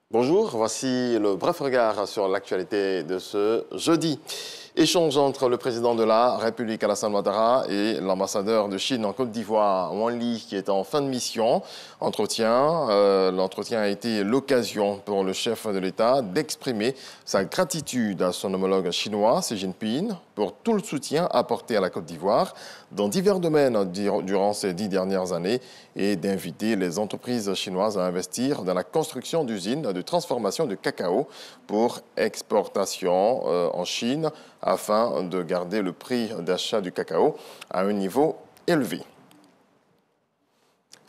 Bonjour, voici le bref regard sur l'actualité de ce jeudi. Échange entre le président de la République, Alassane Ouattara, et l'ambassadeur de Chine en Côte d'Ivoire, Wang Li, qui est en fin de mission. L'entretien a été l'occasion pour le chef de l'État d'exprimer sa gratitude à son homologue chinois, Xi Jinping, pour tout le soutien apporté à la Côte d'Ivoire dans divers domaines durant ces 10 dernières années et d'inviter les entreprises chinoises à investir dans la construction d'usines de transformation de cacao pour exportation en Chine afin de garder le prix d'achat du cacao à un niveau élevé.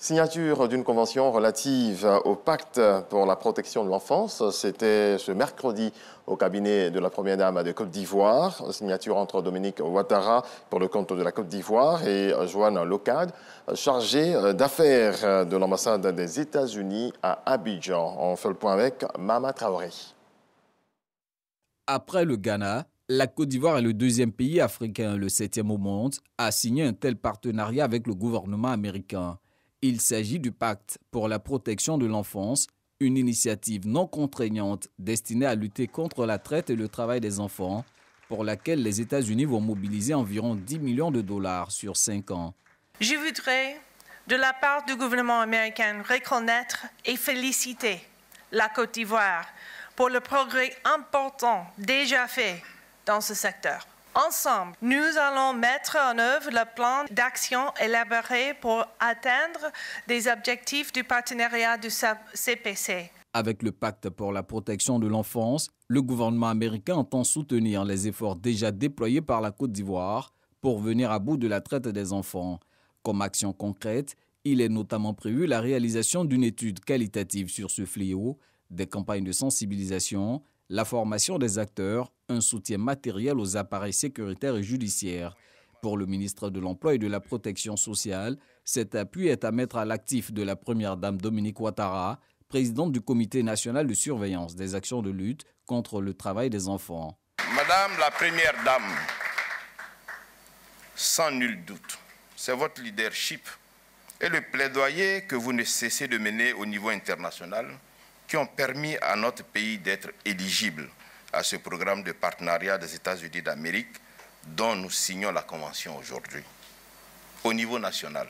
Signature d'une convention relative au pacte pour la protection de l'enfance, c'était ce mercredi au cabinet de la Première Dame de Côte d'Ivoire. Signature entre Dominique Ouattara pour le compte de la Côte d'Ivoire et Joanne Locade, chargée d'affaires de l'ambassade des États-Unis à Abidjan. On fait le point avec Mama Traoré. Après le Ghana, la Côte d'Ivoire est le deuxième pays africain, le 7e au monde, à signer un tel partenariat avec le gouvernement américain. Il s'agit du pacte pour la protection de l'enfance, une initiative non contraignante destinée à lutter contre la traite et le travail des enfants, pour laquelle les États-Unis vont mobiliser environ 10 millions de dollars sur 5 ans. Je voudrais, de la part du gouvernement américain, reconnaître et féliciter la Côte d'Ivoire pour le progrès important déjà fait dans ce secteur. Ensemble, nous allons mettre en œuvre le plan d'action élaboré pour atteindre des objectifs du partenariat du CPC. Avec le pacte pour la protection de l'enfance, le gouvernement américain entend soutenir les efforts déjà déployés par la Côte d'Ivoire pour venir à bout de la traite des enfants. Comme action concrète, il est notamment prévu la réalisation d'une étude qualitative sur ce fléau, des campagnes de sensibilisation, la formation des acteurs, un soutien matériel aux appareils sécuritaires et judiciaires. Pour le ministre de l'Emploi et de la Protection sociale, cet appui est à mettre à l'actif de la Première Dame Dominique Ouattara, présidente du Comité national de surveillance des actions de lutte contre le travail des enfants. Madame la Première Dame, sans nul doute, c'est votre leadership et le plaidoyer que vous ne cessez de mener au niveau international qui ont permis à notre pays d'être éligible à ce programme de partenariat des États-Unis d'Amérique dont nous signons la convention aujourd'hui, au niveau national.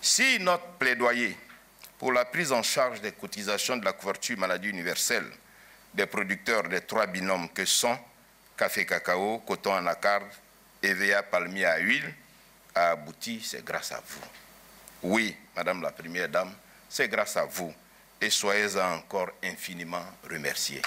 Si notre plaidoyer pour la prise en charge des cotisations de la couverture maladie universelle des producteurs des 3 binômes que sont café cacao, coton anacarde, EVA palmier à huile a abouti, c'est grâce à vous. Oui, Madame la Première Dame, c'est grâce à vous. Et soyez-en encore infiniment remerciés.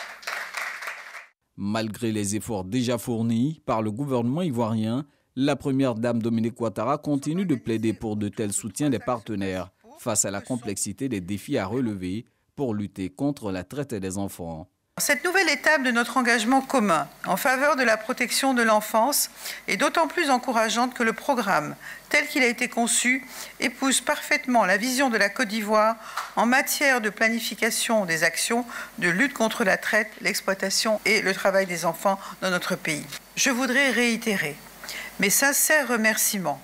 Malgré les efforts déjà fournis par le gouvernement ivoirien, la Première Dame Dominique Ouattara continue de plaider pour de tels soutiens des partenaires face à la complexité des défis à relever pour lutter contre la traite des enfants. Cette nouvelle étape de notre engagement commun en faveur de la protection de l'enfance est d'autant plus encourageante que le programme, tel qu'il a été conçu, épouse parfaitement la vision de la Côte d'Ivoire en matière de planification des actions de lutte contre la traite, l'exploitation et le travail des enfants dans notre pays. Je voudrais réitérer mes sincères remerciements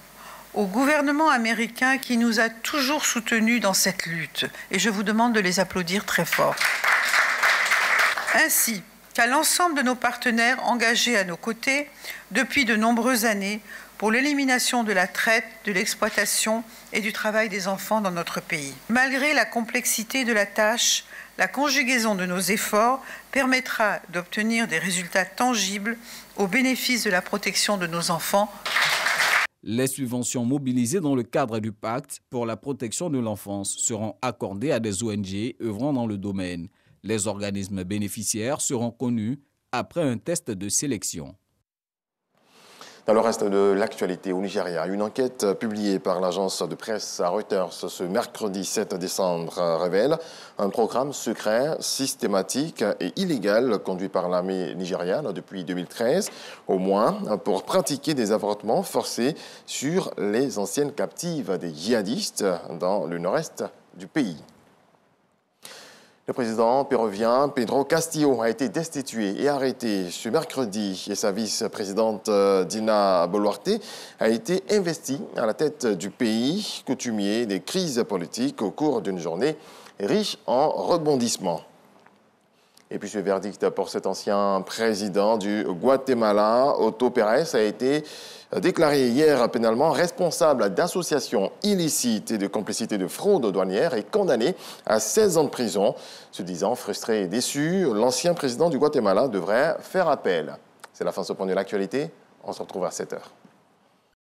au gouvernement américain qui nous a toujours soutenus dans cette lutte et je vous demande de les applaudir très fort. Ainsi qu'à l'ensemble de nos partenaires engagés à nos côtés depuis de nombreuses années pour l'élimination de la traite, de l'exploitation et du travail des enfants dans notre pays. Malgré la complexité de la tâche, la conjugaison de nos efforts permettra d'obtenir des résultats tangibles au bénéfice de la protection de nos enfants. Les subventions mobilisées dans le cadre du pacte pour la protection de l'enfance seront accordées à des ONG œuvrant dans le domaine. Les organismes bénéficiaires seront connus après un test de sélection. Dans le reste de l'actualité au Nigeria, une enquête publiée par l'agence de presse Reuters ce mercredi 7 décembre révèle un programme secret, systématique et illégal conduit par l'armée nigériane depuis 2013, au moins pour pratiquer des avortements forcés sur les anciennes captives des djihadistes dans le nord-est du pays. Le président péruvien Pedro Castillo a été destitué et arrêté ce mercredi et sa vice-présidente Dina Boluarte a été investie à la tête du pays coutumier des crises politiques au cours d'une journée riche en rebondissements. Et puis ce verdict pour cet ancien président du Guatemala, Otto Pérez, a été déclaré hier pénalement responsable d'association illicite et de complicité de fraude douanière et condamné à 16 ans de prison. Se disant frustré et déçu, l'ancien président du Guatemala devrait faire appel. C'est la fin de ce point de l'actualité. On se retrouve à 7h.